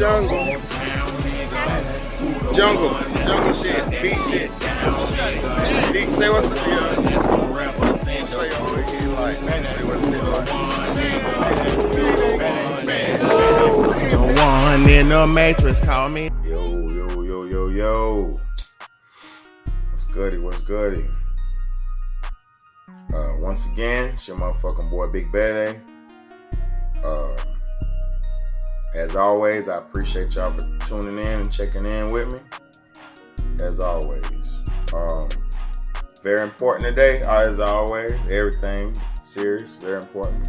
Jungle shit, beat shit. Say what's up, The one in the Matrix, call me. Yo. What's goody? Once again, it's your motherfucking boy Big Bad. As always, I appreciate y'all for tuning in and checking in with me. As always. Very important today, as always. Everything serious, very important.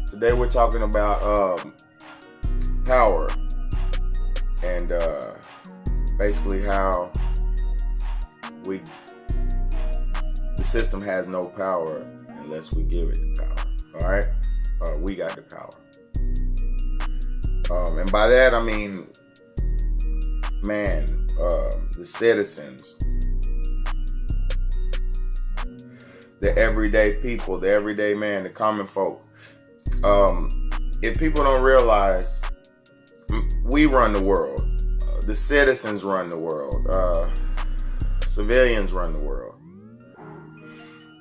Today we're talking about power and basically how the system has no power unless we give it the power. All right, we got the power, and by that I mean, the citizens, the everyday people, the everyday man, the common folk. If people don't realize, we run the world. The citizens run the world. Civilians run the world.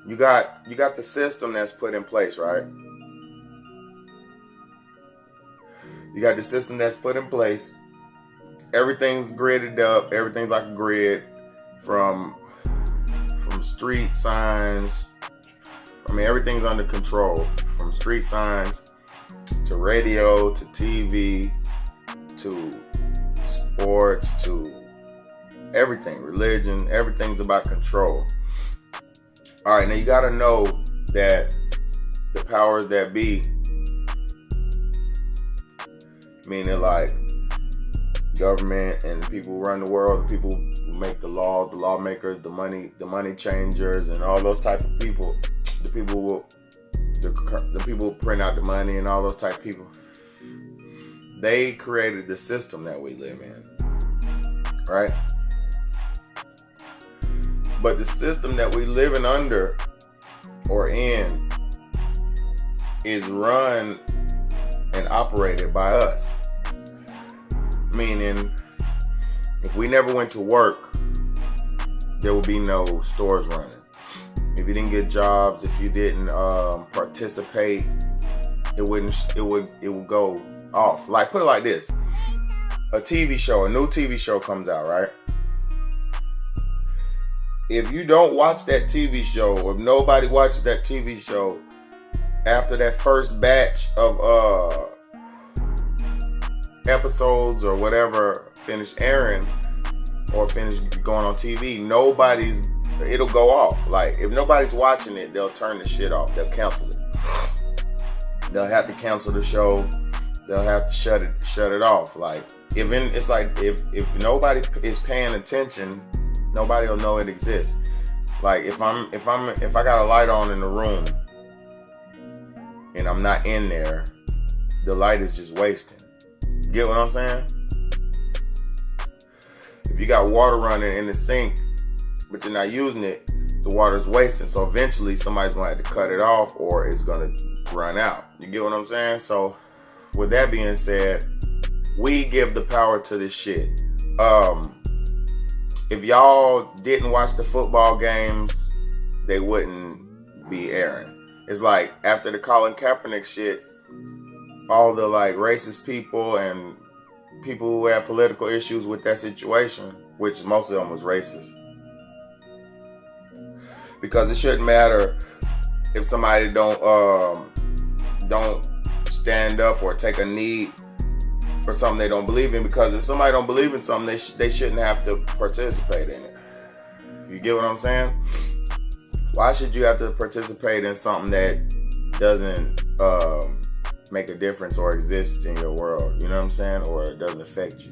You got the system that's put in place, right? You got the system that's put in place. Everything's gridded up. Everything's like a grid, from street signs. I mean, everything's under control. From street signs to radio to TV to sports to everything, religion. Everything's about control. All right, now you got to know that the powers that be, meaning like government and the people who run the world, the people who make the laws, the lawmakers, the money changers, and all those type of people, the people who print out the money and all those type of people, they created the system that we live in, right? But the system that we living under or in is run and operated by us. Meaning, if we never went to work, there would be no stores running. If you didn't get jobs, if you didn't participate, it would go off. Like, put it like this: a new TV show comes out, right? If you don't watch that TV show, or if nobody watches that TV show after that first batch of episodes or whatever finish airing or finish going on TV, it'll go off. Like, if nobody's watching it, they'll turn the shit off. They'll cancel it. They'll have to cancel the show. They'll have to shut it off. Like, if nobody is paying attention, nobody will know it exists. Like, if I got a light on in the room and I'm not in there, the light is just wasting. You get what I'm saying? If you got water running in the sink, but you're not using it, the water's wasting. So eventually somebody's gonna have to cut it off, or it's gonna run out. You get what I'm saying? So with that being said, we give the power to this shit. If y'all didn't watch the football games, they wouldn't be airing. It's like, after the Colin Kaepernick shit, all the like racist people and people who had political issues with that situation, which most of them was racist. Because it shouldn't matter if somebody don't stand up or take a knee for something they don't believe in, because if somebody don't believe in something, they shouldn't have to participate in it. You get what I'm saying? Why should you have to participate in something that doesn't make a difference or exist in your world? You know what I'm saying? Or it doesn't affect you,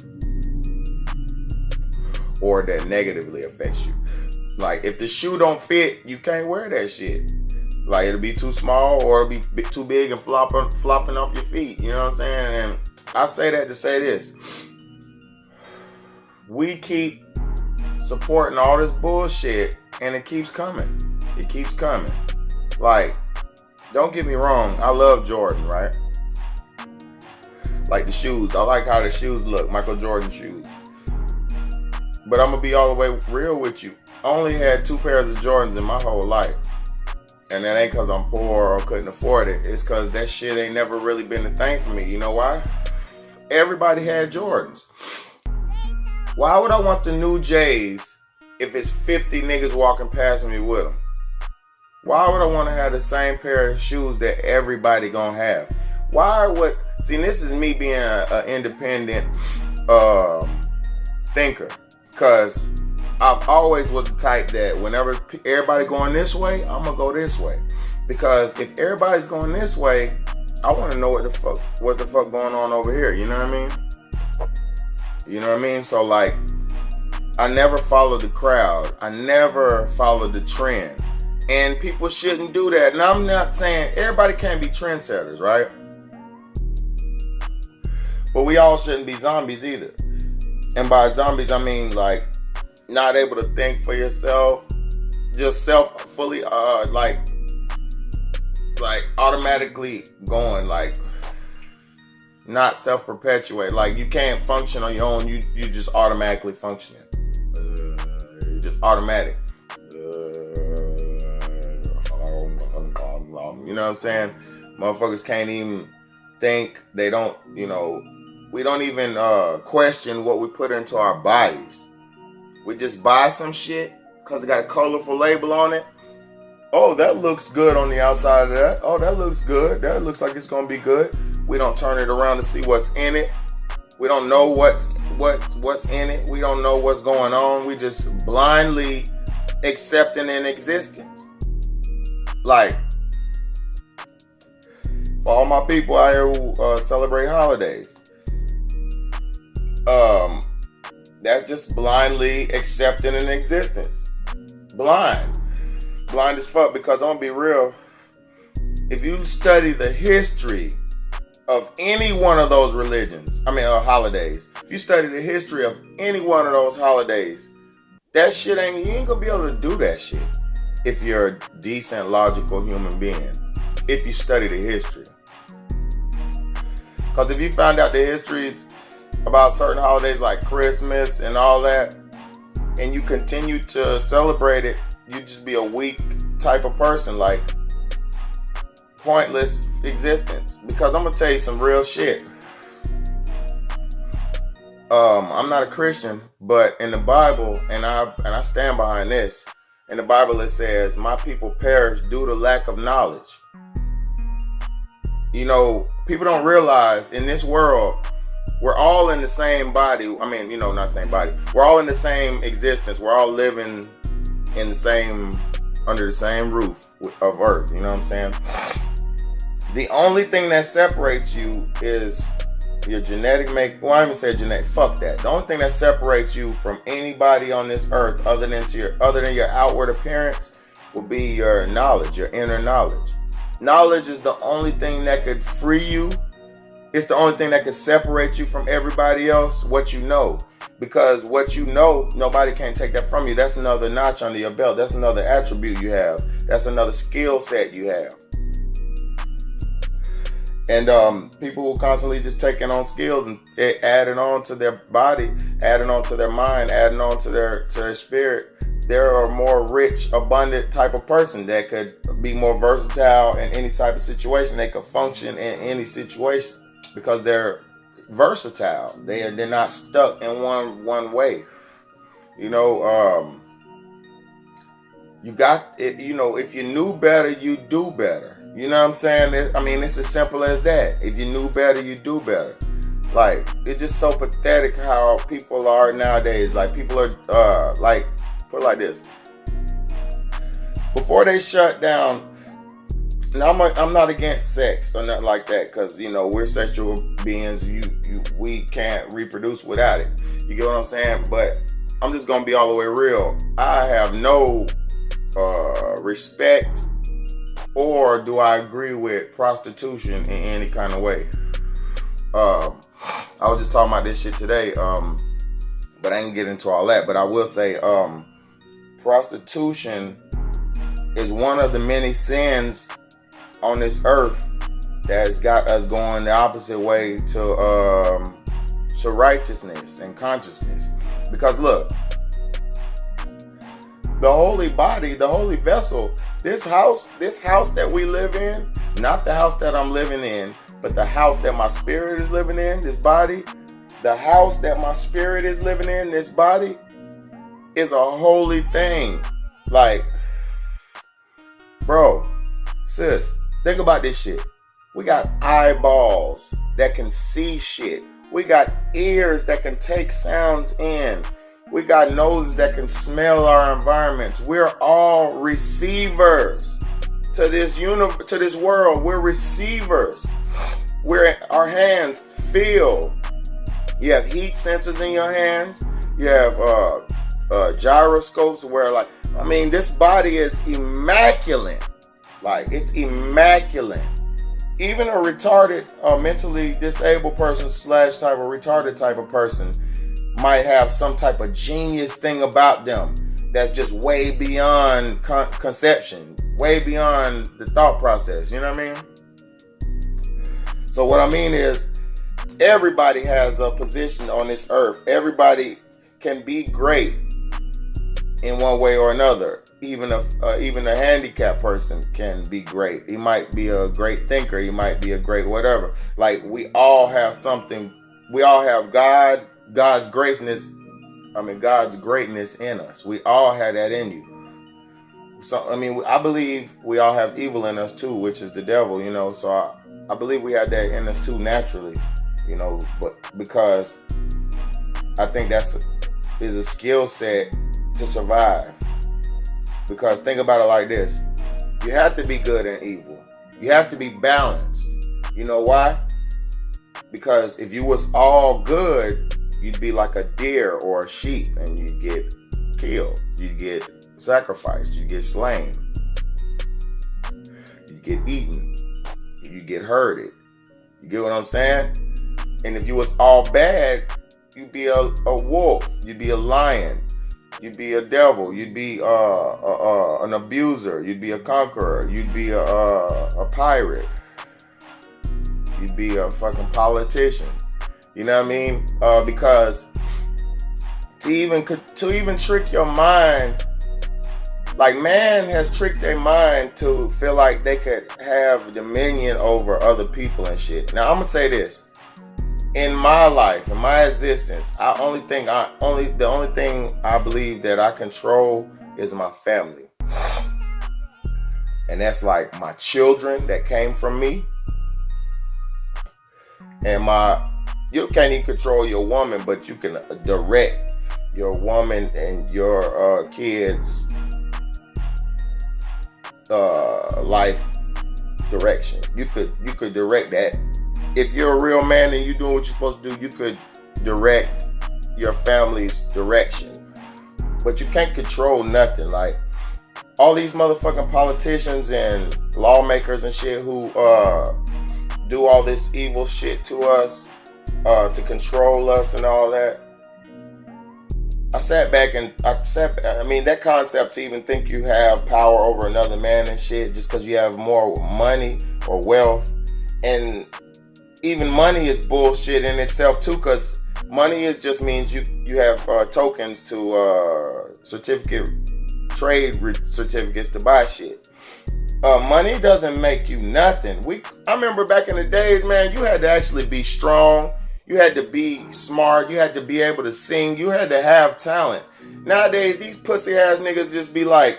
or that negatively affects you. Like, if the shoe don't fit, you can't wear that shit. Like, it'll be too small, or it'll be too big and flopping off your feet. You know what I'm saying? And I say that to say this: we keep supporting all this bullshit, and it keeps coming. It keeps coming. Like, don't get me wrong, I love Jordan, right? Like the shoes. I like how the shoes look. Michael Jordan shoes. But I'm going to be all the way real with you. I only had 2 pairs of Jordans in my whole life. And that ain't because I'm poor or couldn't afford it. It's because that shit ain't never really been a thing for me. You know why? Everybody had Jordans. Why would I want the new J's if it's 50 niggas walking past me with them? Why would I want to have the same pair of shoes that everybody gonna have? Why would... See, this is me being an independent thinker. Because I've always was the type that whenever everybody going this way, I'm gonna go this way. Because if everybody's going this way, I want to know what the fuck going on over here. You know what I mean? You know what I mean? So like, I never followed the crowd. I never followed the trend. And people shouldn't do that. And I'm not saying everybody can't be trendsetters, right? But we all shouldn't be zombies either. And by zombies, I mean like not able to think for yourself, just fully like automatically going, like not self-perpetuate. Like you can't function on your own. You just automatically functioning. You're just automatic. You know what I'm saying? Motherfuckers can't even think. They don't, you know, we don't even question what we put into our bodies. We just buy some shit because it got a colorful label on it. Oh, that looks good on the outside of that. Oh, that looks good. That looks like it's going to be good. We don't turn it around to see what's in it. We don't know what's in it. We don't know what's going on. We just blindly accepting an existence. Like, for all my people out here who celebrate holidays, that's just blindly accepting an existence. Blind as fuck. Because I'm gonna be real, if you study the history of any one of those religions, holidays, if you study the history of any one of those holidays, that shit you ain't gonna be able to do that shit if you're a decent, logical human being. If you study the history. Because if you find out the histories about certain holidays like Christmas and all that, and you continue to celebrate it, you just be a weak type of person, like pointless existence. Because I'm gonna tell you some real shit. I'm not a Christian, but in the Bible, and I stand behind this, in the Bible it says, my people perish due to lack of knowledge. You know, people don't realize in this world, we're all in the same body. Not same body. We're all in the same existence. We're all living in the same, under the same roof of earth. You know what I'm saying? The only thing that separates you is your genetic make. Well, I even say genetic. Fuck that. The only thing that separates you from anybody on this earth, other than your outward appearance, will be your knowledge, your inner knowledge. Knowledge is the only thing that could free you. It's the only thing that could separate you from everybody else, what you know. Because what you know, nobody can take that from you. That's another notch under your belt. That's another attribute you have. That's another skill set you have. And people will constantly just taking on skills and adding on to their body, adding on to their mind, adding on to their spirit. They're a more rich, abundant type of person that could be more versatile in any type of situation. They could function in any situation because they're versatile. They're not stuck in one way. You know, you got it. You know, if you knew better, you do better. You know what I'm saying? It's as simple as that. If you knew better, you do better. Like, it's just so pathetic how people are nowadays. Like, people are like. Put it like this. Before they shut down, now I'm not against sex or nothing like that, because you know we're sexual beings. We can't reproduce without it. You get what I'm saying? But I'm just gonna be all the way real. I have no respect, or do I agree with prostitution in any kind of way. I was just talking about this shit today, but I ain't get into all that. But I will say, prostitution is one of the many sins on this earth that's got us going the opposite way to righteousness and consciousness. Because look, the holy body, the holy vessel, this house that we live in, not the house that I'm living in, but the house that my spirit is living in, this body, the house that my spirit is living in, this body, is a holy thing. Like, bro, sis, think about this shit. We got eyeballs that can see shit. We got ears that can take sounds in. We got noses that can smell our environments. We're all receivers to this to this world. We're receivers. Our hands feel. You have heat sensors in your hands. You have gyroscopes where, like, I mean, this body is immaculate. Like, it's immaculate. Even a retarded, mentally disabled person / type of retarded type of person might have some type of genius thing about them that's just way beyond conception, way beyond the thought process. You know what I mean? So what I mean is, everybody has a position on this earth. Everybody can be great in one way or another. Even a handicapped person can be great. He might be a great thinker. He might be a great whatever. Like, we all have something. We all have God's greatness in us. We all have that in you. So, I mean, I believe we all have evil in us too, which is the devil, you know. So I believe we have that in us too naturally, you know, but because I think is a skill set to survive. Because think about it like this. You have to be good and evil. You have to be balanced. You know why? Because if you was all good, you'd be like a deer or a sheep and you'd get killed. You'd get sacrificed. You'd get slain. You'd get eaten. You'd get herded. You get what I'm saying? And if you was all bad, you'd be a wolf. You'd be a lion. You'd be a devil. You'd be an abuser. You'd be a conqueror. You'd be a pirate. You'd be a fucking politician. You know what I mean? Because to even trick your mind, like, man has tricked their mind to feel like they could have dominion over other people and shit. Now I'm gonna say this. In my life, in my existence, the only thing I believe that I control is my family. And that's like my children that came from me. And you can't even control your woman, but you can direct your woman and your kids' life direction. You could direct that. If you're a real man and you're doing what you're supposed to do, you could direct your family's direction. But you can't control nothing. Like, all these motherfucking politicians and lawmakers and shit who do all this evil shit to us, to control us and all that. I sat back and that concept to even think you have power over another man and shit just because you have more money or wealth. And even money is bullshit in itself too, because money just means you have tokens to trade certificates to buy shit. Money doesn't make you nothing. I remember back in the days, man, you had to actually be strong. You had to be smart. You had to be able to sing. You had to have talent. Nowadays, these pussy ass niggas just be like,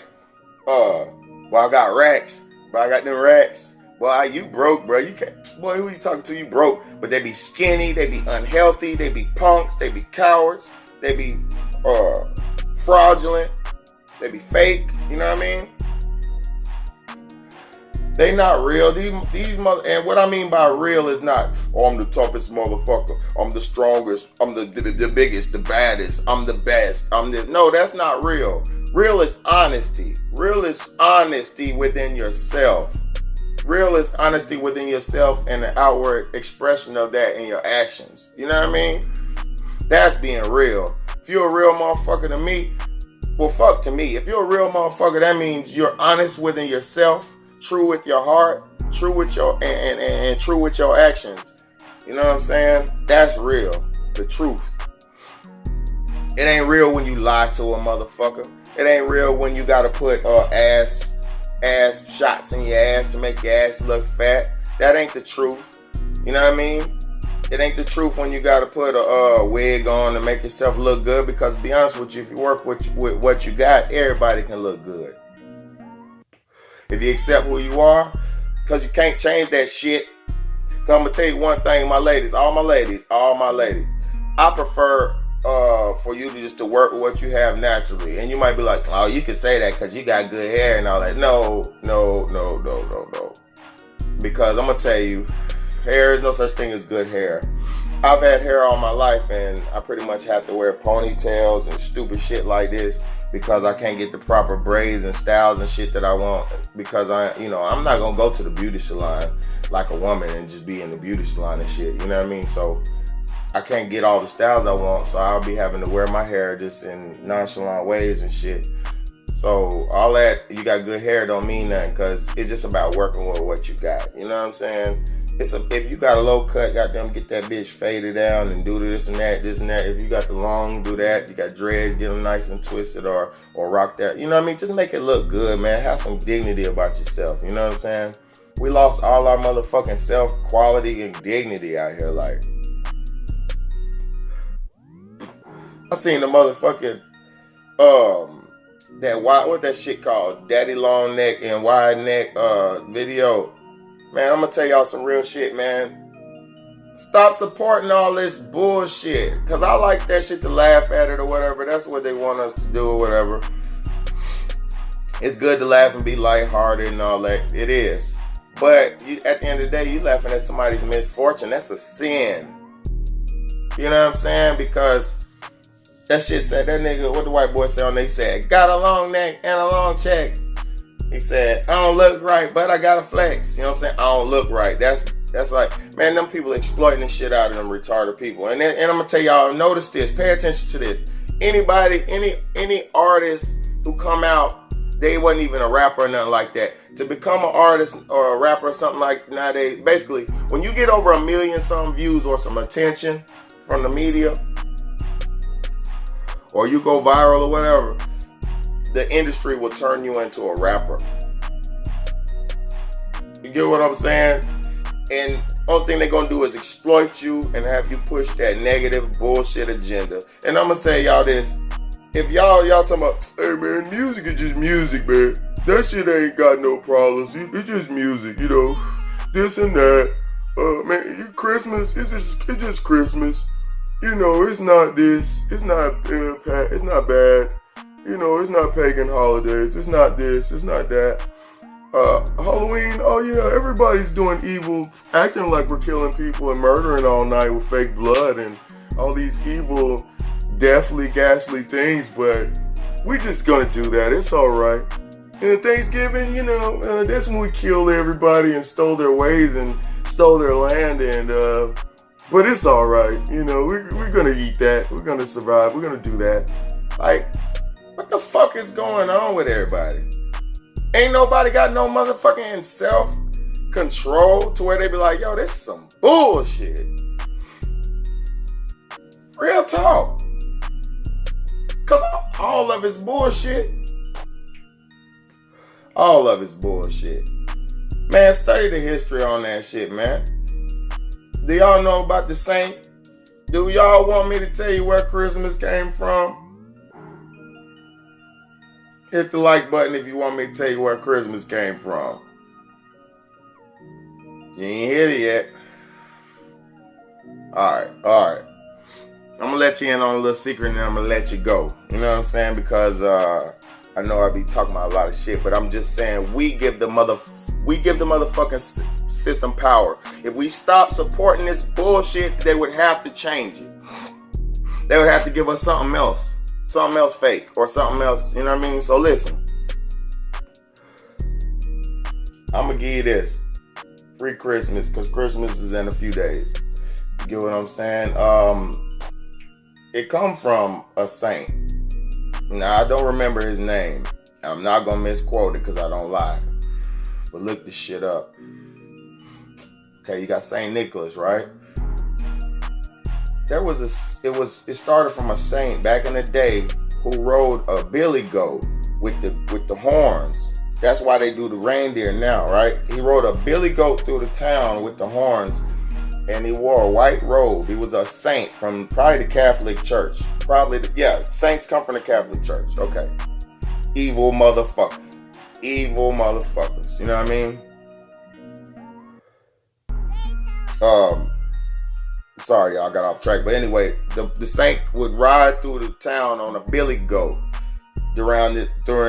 well, I got racks. Bro, I got them racks. Boy, you broke, bro. You can't. Boy, who you talking to? You broke. But they be skinny. They be unhealthy. They be punks. They be cowards. They be fraudulent. They be fake. You know what I mean? They not real. These mother. And what I mean by real is not, oh, I'm the toughest motherfucker. I'm the strongest. I'm the biggest, the baddest. I'm the best. No, that's not real. Real is honesty. Real is honesty within yourself. Real is honesty within yourself and the outward expression of that in your actions. You know what I mean? That's being real. If you're a real motherfucker to me, well, fuck to me. If you're a real motherfucker, that means you're honest within yourself, true with your heart, true with your and true with your actions. You know what I'm saying? That's real. The truth. It ain't real when you lie to a motherfucker. It ain't real when you gotta put ass shots in your ass to make your ass look fat. That ain't the truth. You know what I mean? It ain't the truth when you gotta put a wig on to make yourself look good, because to be honest with you, if you work with what you got, everybody can look good. If you accept who you are, because you can't change that shit. Because I'm gonna tell you one thing, my ladies, all my ladies, I prefer for you to just to work with what you have naturally. And you might be like, oh, you can say that because you got good hair and all that. No. Because I'm gonna tell you, hair is no such thing as good hair. I've had hair all my life, and I pretty much have to wear ponytails and stupid shit like this because I can't get the proper braids and styles and shit that I want. Because I'm not gonna go to the beauty salon like a woman and just be in the beauty salon and shit. You know what I mean? So I can't get all the styles I want, so I'll be having to wear my hair just in nonchalant ways and shit. So all that, you got good hair don't mean nothing, because it's just about working with what you got. You know what I'm saying? If you got a low cut, goddamn, get that bitch faded down and do this and that. If you got the long, do that. You got dreads, get them nice and twisted, or rock that. You know what I mean? Just make it look good, man. Have some dignity about yourself. You know what I'm saying? We lost all our motherfucking self-quality and dignity out here, like. I seen the motherfucking what that shit called, daddy long neck and wide neck video. Man, I'm gonna tell y'all some real shit, man. Stop supporting all this bullshit, because I like that shit to laugh at it or whatever. That's what they want us to do or whatever. It's good to laugh and be lighthearted and all that. It is. But at the end of the day, you laughing at somebody's misfortune. That's a sin. You know what I'm saying? Because that shit said, that nigga, what the white boy said on, they said, got a long neck and a long check. He said, I don't look right, but I got a flex. You know what I'm saying? I don't look right. That's like, man, them people exploiting the shit out of them retarded people. And I'm going to tell y'all, notice this, pay attention to this. Anybody, any artist who come out, they wasn't even a rapper or nothing like that. To become an artist or a rapper or something like nowadays, basically, when you get over 1 million some views or some attention from the media, or you go viral or whatever, the industry will turn you into a rapper. You get what I'm saying? And only thing they're gonna do is exploit you and have you push that negative bullshit agenda. And I'm gonna say y'all this: if y'all talking about, hey man, music is just music, man. That shit ain't got no problems. It's just music, you know. This and that. Man, Christmas, it's just Christmas. You know, it's not this. It's not bad. You know, it's not pagan holidays. It's not this. It's not that. Halloween, oh yeah, everybody's doing evil, acting like we're killing people and murdering all night with fake blood and all these evil, deathly, ghastly things, but we just gonna do that. It's alright. And Thanksgiving, you know, that's when we killed everybody and stole their ways and stole their land, and but it's alright. You know, we're gonna eat that. We're gonna survive. We're gonna do that. Like, what the fuck is going on with everybody? Ain't nobody got no motherfucking self-control to where they be like, yo, this is some bullshit. Real talk. Because all of it's bullshit. All of it's bullshit. Man, study the history on that shit, man. Do y'all know about the saint? Do y'all want me to tell you where Christmas came from? Hit the like button if you want me to tell you where Christmas came from. You ain't hit it yet. Alright. I'm going to let you in on a little secret and then I'm going to let you go. You know what I'm saying? Because I know I be talking about a lot of shit, but I'm just saying we give the motherfucking system power. If we stop supporting this bullshit, they would have to change it. They would have to give us something else. Something else fake or something else, you know what I mean? So listen, I'm gonna give you this free Christmas, because Christmas is in a few days. You get what I'm saying? It come from a saint. Now I don't remember his name. I'm not gonna misquote it because I don't lie. But look this shit up. Okay, you got St. Nicholas, right? It started from a saint back in the day who rode a billy goat with the horns. That's why they do the reindeer now, right? He rode a billy goat through the town with the horns, and he wore a white robe. He was a saint from probably the Catholic Church. Saints come from the Catholic Church. Okay. Evil motherfucker. Evil motherfuckers. You know what I mean? Sorry, y'all got off track. But anyway, the saint would ride through the town on a billy goat during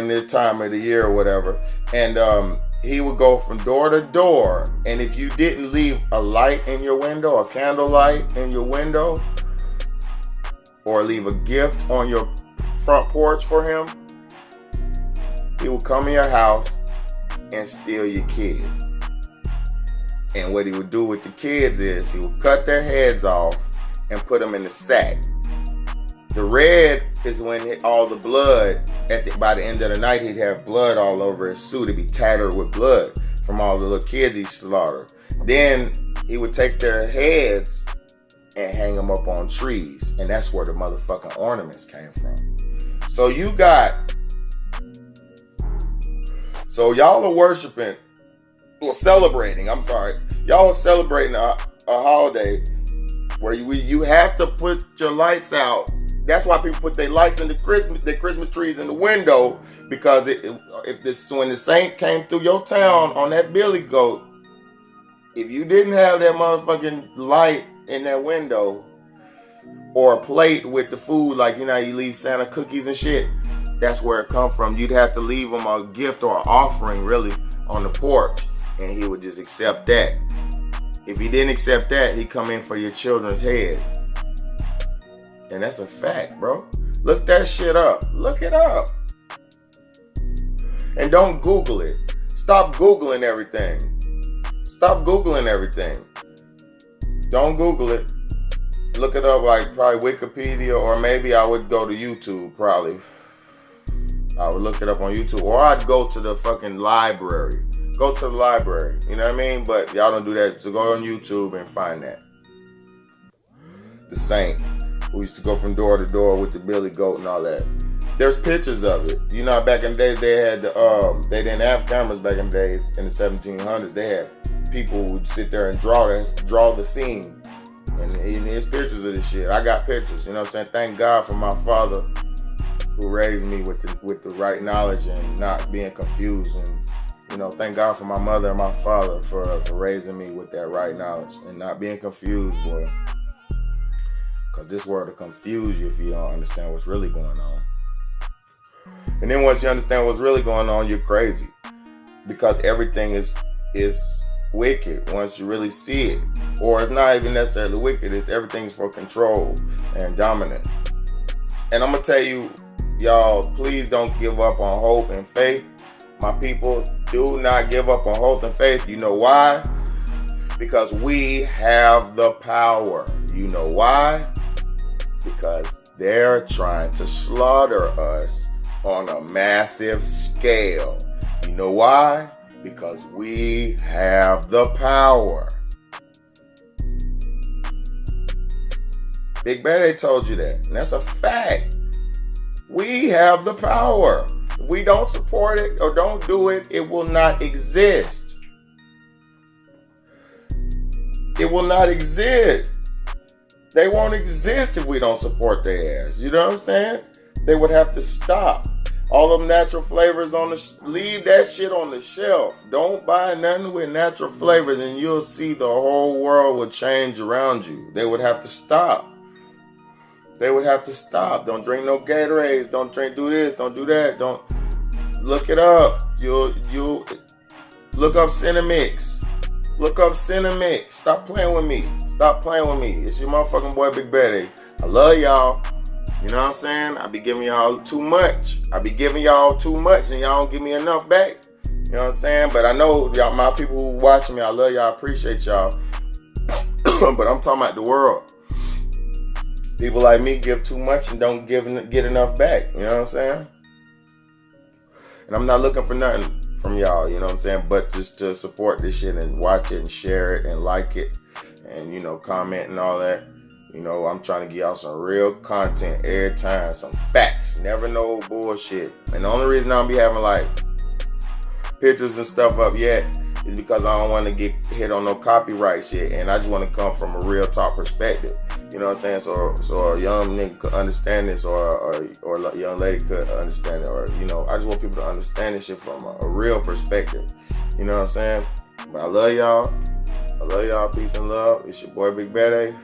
this time of the year or whatever. And he would go from door to door. And if you didn't leave a light in your window, a candle light in your window, or leave a gift on your front porch for him, he would come in your house and steal your kid. And what he would do with the kids is he would cut their heads off and put them in the sack. The red is when all the blood, by the end of the night, he'd have blood all over his suit. It'd be tattered with blood from all the little kids he slaughtered. Then he would take their heads and hang them up on trees. And that's where the motherfucking ornaments came from. So y'all are worshiping, or celebrating, y'all are celebrating a holiday where you have to put your lights out. That's why people put their lights in the Christmas trees in the window, because when the saint came through your town on that billy goat, if you didn't have that motherfucking light in that window, or a plate with the food, like you leave Santa cookies and shit, that's where it come from. You'd have to leave him a gift or an offering, really, on the porch, and he would just accept that. If he didn't accept that, he'd come in for your children's head. And that's a fact, bro. Look that shit up. Look it up. And don't Google it. Stop Googling everything. Stop Googling everything. Don't Google it. Look it up like probably Wikipedia, or maybe I would go to YouTube, probably. I would look it up on YouTube, or I'd go to the fucking library. Go to the library. You know what I mean? But y'all don't do that. So go on YouTube and find that. The saint who used to go from door to door with the billy goat and all that. There's pictures of it. You know, back in the days they had they didn't have cameras back in the days in the 1700s. They had people who would sit there and draw the scene. And there's pictures of this shit. I got pictures. You know what I'm saying? Thank God for my father who raised me with the right knowledge and not being confused. And thank God for my mother and my father for raising me with that right knowledge and not being confused, boy. Because this world will confuse you if you don't understand what's really going on. And then once you understand what's really going on, you're crazy. Because everything is wicked once you really see it. Or it's not even necessarily wicked. Everything's for control and dominance. And I'm going to tell you, y'all, please don't give up on hope and faith. My people, do not give up on hope and faith. You know why? Because we have the power. You know why? Because they're trying to slaughter us on a massive scale. You know why? Because we have the power. Big Daddy told you that, and that's a fact. We have the power. If we don't support it or don't do it, it will not exist. It will not exist. They won't exist if we don't support their ass. You know what I'm saying? They would have to stop. All them natural flavors leave that shit on the shelf. Don't buy nothing with natural flavors, and you'll see the whole world will change around you. They would have to stop. They would have to stop. Don't drink no Gatorades. Don't do this. Don't do that. Don't look it up. You'll look up Cinemix. Look up Cinemix. Stop playing with me. Stop playing with me. It's your motherfucking boy Big Betty. I love y'all. You know what I'm saying? I be giving y'all too much. And y'all don't give me enough back. You know what I'm saying? But I know y'all, my people who watching me, I love y'all. I appreciate y'all. But I'm talking about the world. People like me give too much and don't get enough back. You know what I'm saying? And I'm not looking for nothing from y'all, you know what I'm saying? But just to support this shit and watch it and share it and like it and, you know, comment and all that. You know, I'm trying to give y'all some real content every time, some facts, never no bullshit. And the only reason I don't be having like pictures and stuff up yet is because I don't want to get hit on no copyright shit, and I just want to come from a real talk perspective. You know what I'm saying? So a young nigga could understand this, or a young lady could understand it, or, you know, I just want people to understand this shit from a real perspective. You know what I'm saying? But I love y'all. I love y'all. Peace and love. It's your boy Big Bad.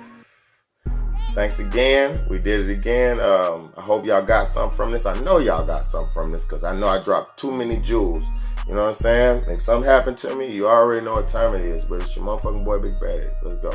Thanks again. We did it again. I hope y'all got something from this. I know y'all got something from this because I know I dropped too many jewels. You know what I'm saying? If something happened to me, you already know what time it is. But it's your motherfucking boy Big Bad. Let's go.